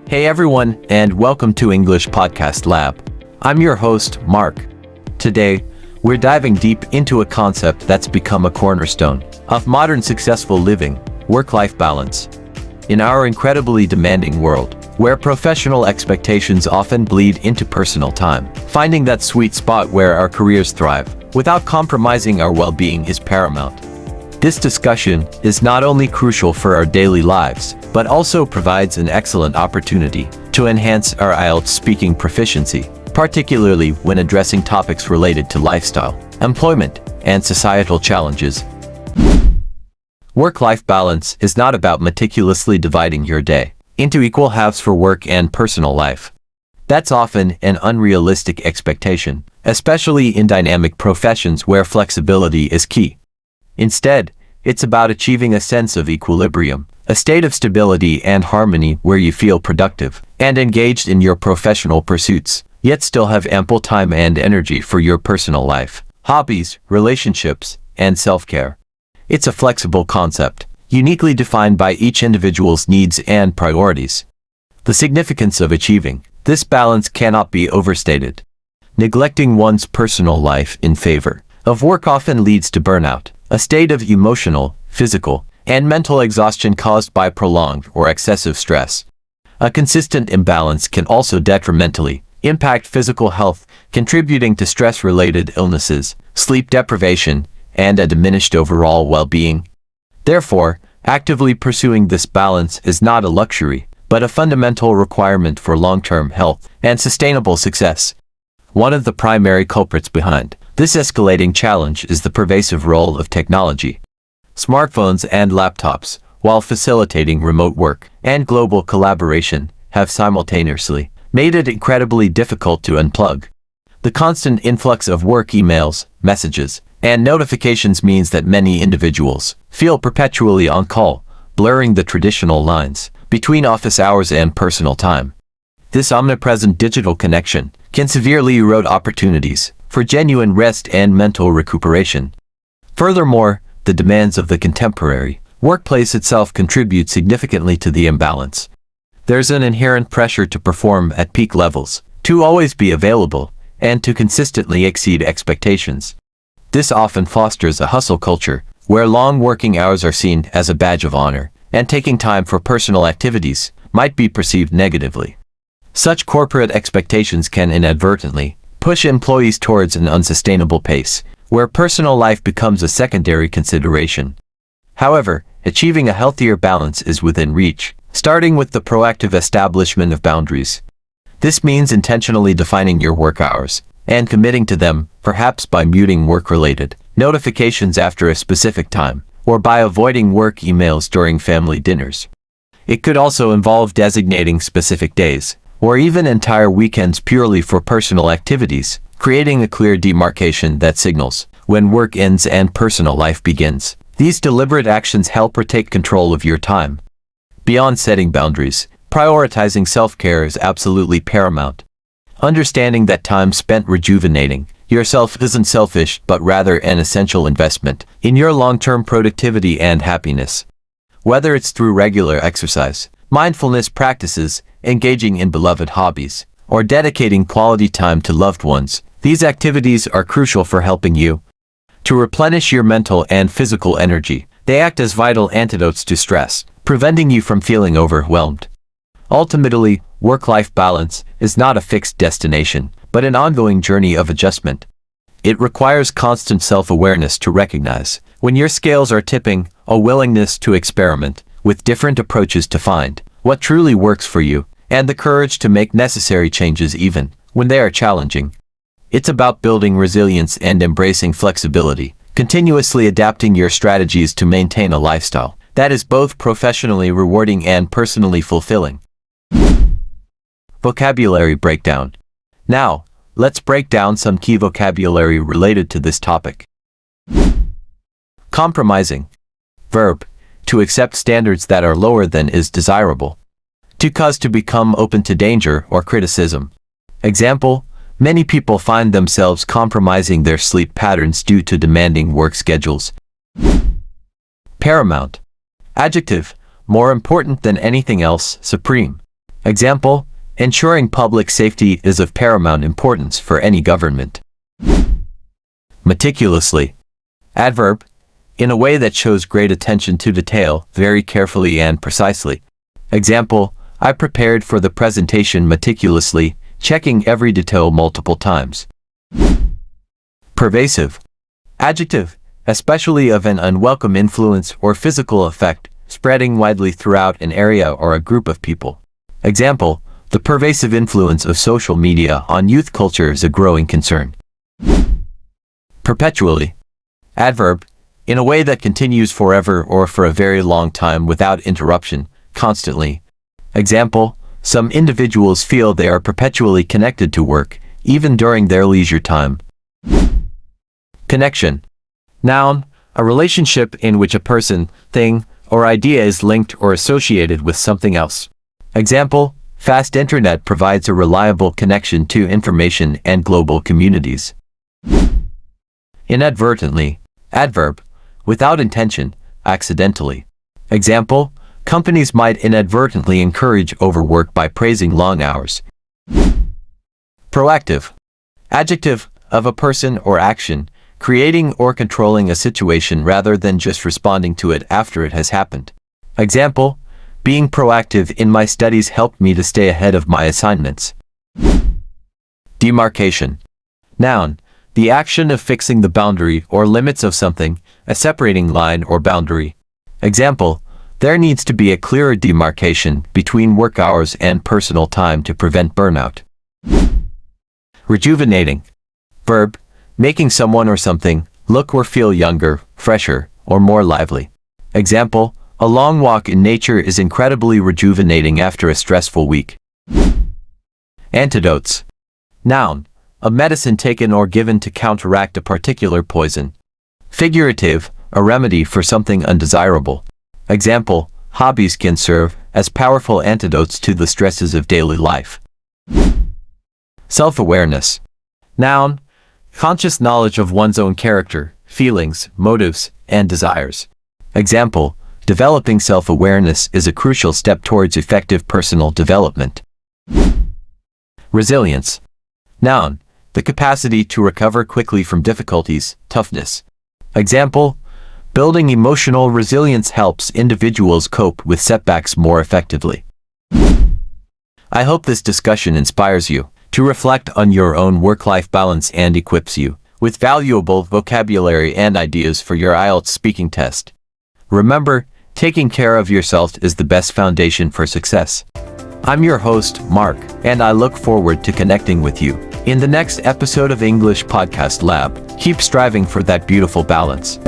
Hey everyone, and welcome to English Podcast Lab. I'm your host, Mark. Today, we're diving deep into a concept that's become a cornerstone of modern successful living, work-life balance. In our incredibly demanding world, where professional expectations often bleed into personal time, finding that sweet spot where our careers thrive without compromising our well-being is paramount. This discussion is not only crucial for our daily lives, but also provides an excellent opportunity to enhance our IELTS speaking proficiency, particularly when addressing topics related to lifestyle, employment, and societal challenges. Work-life balance is not about meticulously dividing your day into equal halves for work and personal life. That's often an unrealistic expectation, especially in dynamic professions where flexibility is key. Instead, it's about achieving a sense of equilibrium, a state of stability and harmony where you feel productive and engaged in your professional pursuits, yet still have ample time and energy for your personal life, hobbies, relationships, and self-care. It's a flexible concept, uniquely defined by each individual's needs and priorities. The significance of achieving this balance cannot be overstated. Neglecting one's personal life in favor of work often leads to burnout, a state of emotional, physical, and mental exhaustion caused by prolonged or excessive stress. A consistent imbalance can also detrimentally impact physical health, contributing to stress-related illnesses, sleep deprivation, and a diminished overall well-being. Therefore, actively pursuing this balance is not a luxury, but a fundamental requirement for long-term health and sustainable success. One of the primary culprits behind this escalating challenge is the pervasive role of technology. Smartphones and laptops, while facilitating remote work and global collaboration, have simultaneously made it incredibly difficult to unplug. The constant influx of work emails, messages, and notifications means that many individuals feel perpetually on call, blurring the traditional lines between office hours and personal time. This omnipresent digital connection can severely erode opportunities for genuine rest and mental recuperation. Furthermore, the demands of the contemporary workplace itself contribute significantly to the imbalance. There's an inherent pressure to perform at peak levels, to always be available, and to consistently exceed expectations. This often fosters a hustle culture, where long working hours are seen as a badge of honor, and taking time for personal activities might be perceived negatively. Such corporate expectations can inadvertently push employees towards an unsustainable pace, where personal life becomes a secondary consideration. However, achieving a healthier balance is within reach, starting with the proactive establishment of boundaries. This means intentionally defining your work hours and committing to them, perhaps by muting work-related notifications after a specific time, or by avoiding work emails during family dinners. It could also involve designating specific days, or even entire weekends purely for personal activities, creating a clear demarcation that signals when work ends and personal life begins. These deliberate actions help take control of your time. Beyond setting boundaries, prioritizing self-care is absolutely paramount. Understanding that time spent rejuvenating yourself isn't selfish but rather an essential investment in your long-term productivity and happiness. Whether it's through regular exercise, mindfulness practices, engaging in beloved hobbies, or dedicating quality time to loved ones, these activities are crucial for helping you to replenish your mental and physical energy. They act as vital antidotes to stress, preventing you from feeling overwhelmed. Ultimately, work-life balance is not a fixed destination, but an ongoing journey of adjustment. It requires constant self-awareness to recognize when your scales are tipping, a willingness to experiment with different approaches to find what truly works for you, and the courage to make necessary changes even when they are challenging. It's about building resilience and embracing flexibility, continuously adapting your strategies to maintain a lifestyle that is both professionally rewarding and personally fulfilling. Vocabulary breakdown. Now, let's break down some key vocabulary related to this topic. Compromising. Verb: to accept standards that are lower than is desirable. To cause to become open to danger or criticism. Example: many people find themselves compromising their sleep patterns due to demanding work schedules. Paramount. Adjective: more important than anything else, supreme. Example, ensuring public safety is of paramount importance for any government. Meticulously. Adverb, in a way that shows great attention to detail, very carefully and precisely. Example, I prepared for the presentation meticulously, checking every detail multiple times. Pervasive. Adjective, especially of an unwelcome influence or physical effect, spreading widely throughout an area or a group of people. Example, the pervasive influence of social media on youth culture is a growing concern. Perpetually. Adverb, in a way that continues forever or for a very long time without interruption, constantly. Example, some individuals feel they are perpetually connected to work, even during their leisure time. Connection. Noun, a relationship in which a person, thing, or idea is linked or associated with something else. Example, fast internet provides a reliable connection to information and global communities. Inadvertently. Adverb, without intention, accidentally. Example, companies might inadvertently encourage overwork by praising long hours. Proactive. Adjective, of a person or action, creating or controlling a situation rather than just responding to it after it has happened. Example, being proactive in my studies helped me to stay ahead of my assignments. Demarcation. Noun, the action of fixing the boundary or limits of something, a separating line or boundary. Example, there needs to be a clearer demarcation between work hours and personal time to prevent burnout. Rejuvenating. Verb, making someone or something look or feel younger, fresher, or more lively. Example, a long walk in nature is incredibly rejuvenating after a stressful week. Antidotes. Noun, a medicine taken or given to counteract a particular poison. Figurative, a remedy for something undesirable. Example, hobbies can serve as powerful antidotes to the stresses of daily life. Self-awareness. Noun, conscious knowledge of one's own character, feelings, motives, and desires. Example, developing self-awareness is a crucial step towards effective personal development. Resilience. Noun, the capacity to recover quickly from difficulties, toughness. Example, building emotional resilience helps individuals cope with setbacks more effectively. I hope this discussion inspires you to reflect on your own work-life balance and equips you with valuable vocabulary and ideas for your IELTS speaking test. Remember, taking care of yourself is the best foundation for success. I'm your host, Mark, and I look forward to connecting with you in the next episode of English Podcast Lab. Keep striving for that beautiful balance.